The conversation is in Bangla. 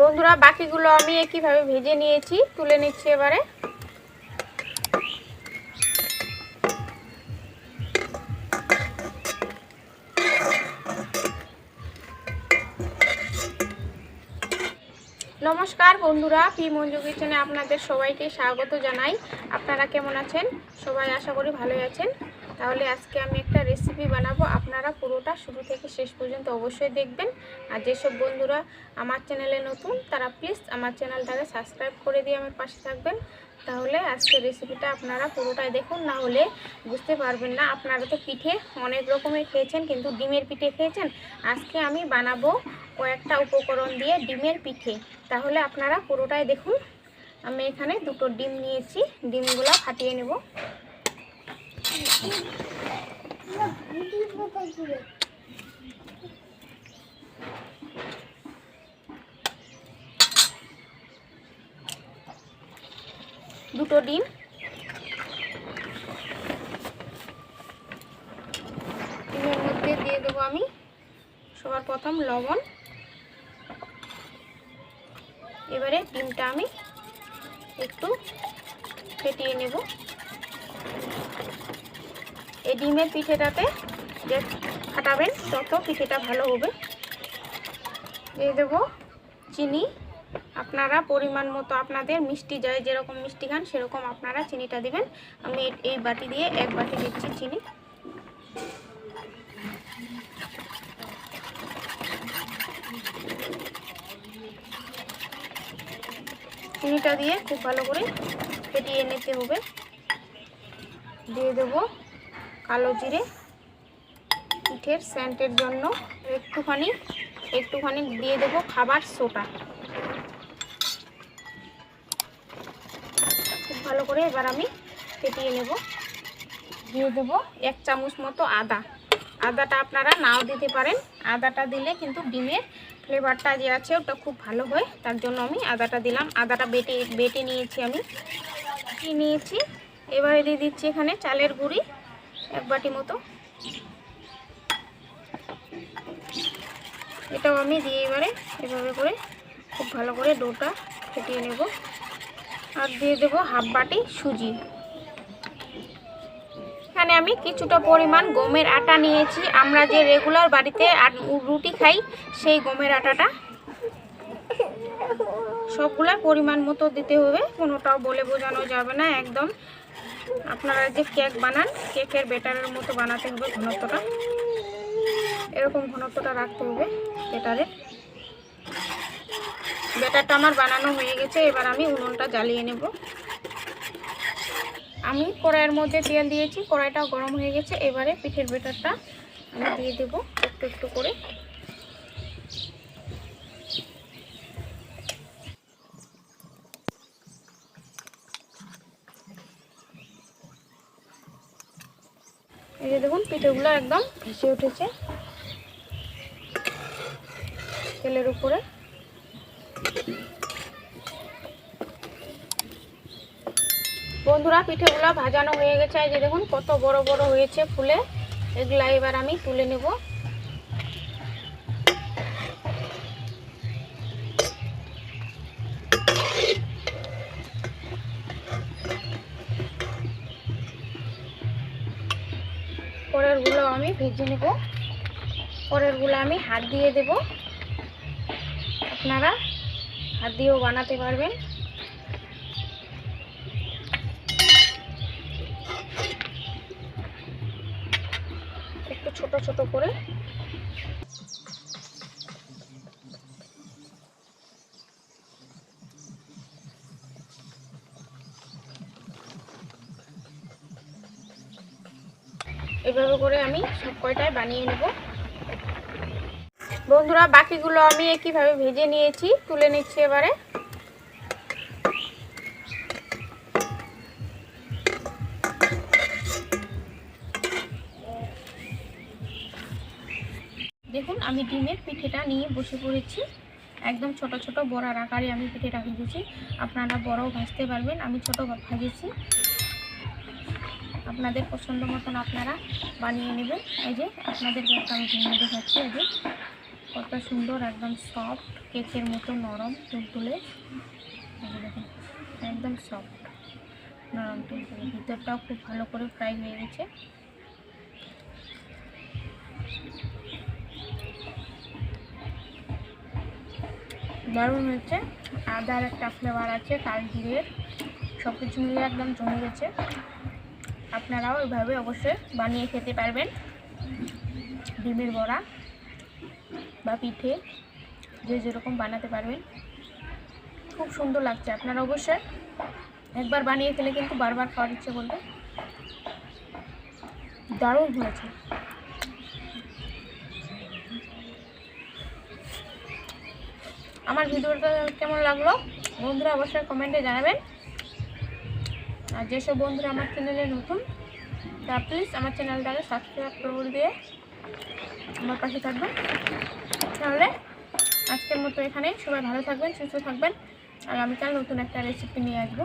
বন্ধুরা বাকিগুলো আমি একইভাবে ভেজে নিয়েছি, তুলে নিচ্ছি এবারে। নমস্কার বন্ধুরা, পি মঞ্জু কিচেনে আপনাদের সবাইকে স্বাগত জানাই। আপনারা কেমন আছেন? সবাই আশা করি ভালোই আছেন। তাহলে আজকে আমি একটা রেসিপি বানাবো, আপনারা পুরোটা শুরু থেকে শেষ পর্যন্ত অবশ্যই দেখবেন। আর যেসব বন্ধুরা আমার চ্যানেলে নতুন তারা প্লিজ আমার চ্যানেলটাকে সাবস্ক্রাইব করে দিয়ে আমার পাশে থাকবেন। তাহলে আজকে রেসিপিটা আপনারা পুরোটাই দেখুন, না হলে বুঝতে পারবেন না। আপনারা তো পিঠে অনেক রকমের খেয়েছেন, কিন্তু ডিমের পিঠে খেয়েছেন। আজকে আমি বানাবো কয়েকটা উপকরণ দিয়ে ডিমের পিঠে। তাহলে আপনারা পুরোটাই দেখুন। আমি এখানে দুটো ডিম নিয়েছি, ডিমগুলো ফাটিয়ে নেব। দুটো ডিম, ডিমের মধ্যে দিয়ে দেবো আমি সবার প্রথম লবণ। এবারে ডিমটা আমি একটু ফেটিয়ে নেব। এই ডিমের পিঠেটাতে যে ফাটাবেন তত পিঠেটা ভালো হবে। দিয়ে দেবো চিনি, আপনারা পরিমাণ মতো আপনাদের মিষ্টি যায় যেরকম মিষ্টি খান সেরকম আপনারা চিনিটা দিবেন। আমি এই বাটি দিয়ে এক বাটি দিচ্ছি চিনি। চিনিটা দিয়ে খুব ভালো করে ফেটিয়ে নিতে হবে। দিয়ে দেবো কালো জিরে পিঠের সেন্টের জন্য, একটুখানি দিয়ে দেবো খাবার সোডা। খুব ভালো করে এবার আমি ফেটিয়ে নেব। দিয়ে দেবো 1 চামচ মতো আদা। আদাটা আপনারা নাও দিতে পারেন, আদাটা দিলে কিন্তু ডিমের ফ্লেভারটা যে আছে ওটা খুব ভালো হয়, তার জন্য আমি আদাটা দিলাম। আদাটা বেটে নিয়েছি আমি, নিয়েছি। এবারে দিয়ে দিচ্ছি এখানে চালের গুঁড়ি 1 বাটি মতো। এটাও আমি দিয়ে এবারে এভাবে করে খুব ভালো করে ডোটা ফেটিয়ে নেব। আর দিয়ে দেবো হাফ বাটি সুজি। এখানে আমি কিছুটা পরিমাণ গমের আটা নিয়েছি, আমরা যে রেগুলার বাড়িতে রুটি খাই সেই গমের আটাটা। সবগুলা পরিমাণ মতো দিতে হবে, কোনোটাও বলে বোঝানো যাবে না। একদম আপনারা যে কেক বানান কেকের ব্যাটারের মতো বানাতে হবে, ঘনত্বটা এরকম ঘনত্বটা রাখতে হবে ব্যাটারের। ব্যাটারটা আমার বানানো হয়ে গেছে, এবার আমি উনুনটা জ্বালিয়ে নেব। আমি কড়াইয়ের মধ্যে তেল দিয়েছি, কড়াইটাও গরম হয়ে গেছে। এবারে পিঠের ব্যাটারটা আমি দিয়ে দেব একটু একটু করে। এই যে দেখুন পিঠেগুলো একদম ভেসে উঠেছে তেলের উপরে। বন্ধুরা পিঠেগুলো ভাজানো হয়ে গেছে, এই যে দেখুন কত বড় বড় হয়েছে ফুলে। এগুলা এবার আমি তুলে নেব। পরেরগুলো আমি ভেজে নেব। পরেরগুলো আমি হাত দিয়ে দেব, আপনারা হাত দিয়েও বানাতে পারবেন। একটু ছোট ছোট করে এভাবে করে আমি সব কয়টাই বানিয়ে নেব। বন্ধুরা বাকিগুলো আমি একইভাবে ভেজে নিয়েছি, তুলে নিচ্ছি এবারে। দেখুন আমি ডিমের পিঠেটা নিয়ে বসে পড়েছি। একদম ছোট ছোট বড়ার আকারে আমি পিঠেটা ভেজেছি, আপনারা বড়ও ভাজতে পারবেন। আমি ছোট ভাজেছি, আপনাদের পছন্দ মতন আপনারা বানিয়ে নেবেন। এই যে আপনাদেরকে একটা আমি ভেঙে দেখাচ্ছি। এই যে কত সুন্দর, একদম সফট, কেকের মতো নরম তুলতুলে। দেখুন একদম সফট নরম তুলতুলে, ভিতরটাও খুব ভালো করে ফ্রাই হয়ে গেছে। দারুণ হয়েছে। আদার একটা ফ্লেভার আছে, কালজিরের, সব কিছু মিলে একদম জমে গেছে। আপনারাও এভাবে অবশ্যই বানিয়ে খেতে পারবেন। ডিমের বড়া বা পিঠে যে যেরকম বানাতে পারবেন, খুব সুন্দর লাগছে। আপনারা অবশ্যই একবার বানিয়ে খেলে কিন্তু বারবার খাওয়ার ইচ্ছে করবে। দারুণ হয়েছে। আমার ভিডিওটা কেমন লাগলো বন্ধুরা অবশ্যই কমেন্টে জানাবেন। আর যেসব বন্ধুরা আমার চ্যানেলে নতুন, তারা প্লিজ আমার চ্যানেলটাকে সাবস্ক্রাইব করে দিয়ে আমার পাশে থাকবেন। তাহলে আজকের মতো এখানেই, সবাই ভালো থাকবেন, সুস্থ থাকবেন। আগামীকাল নতুন একটা রেসিপি নিয়ে আসবো।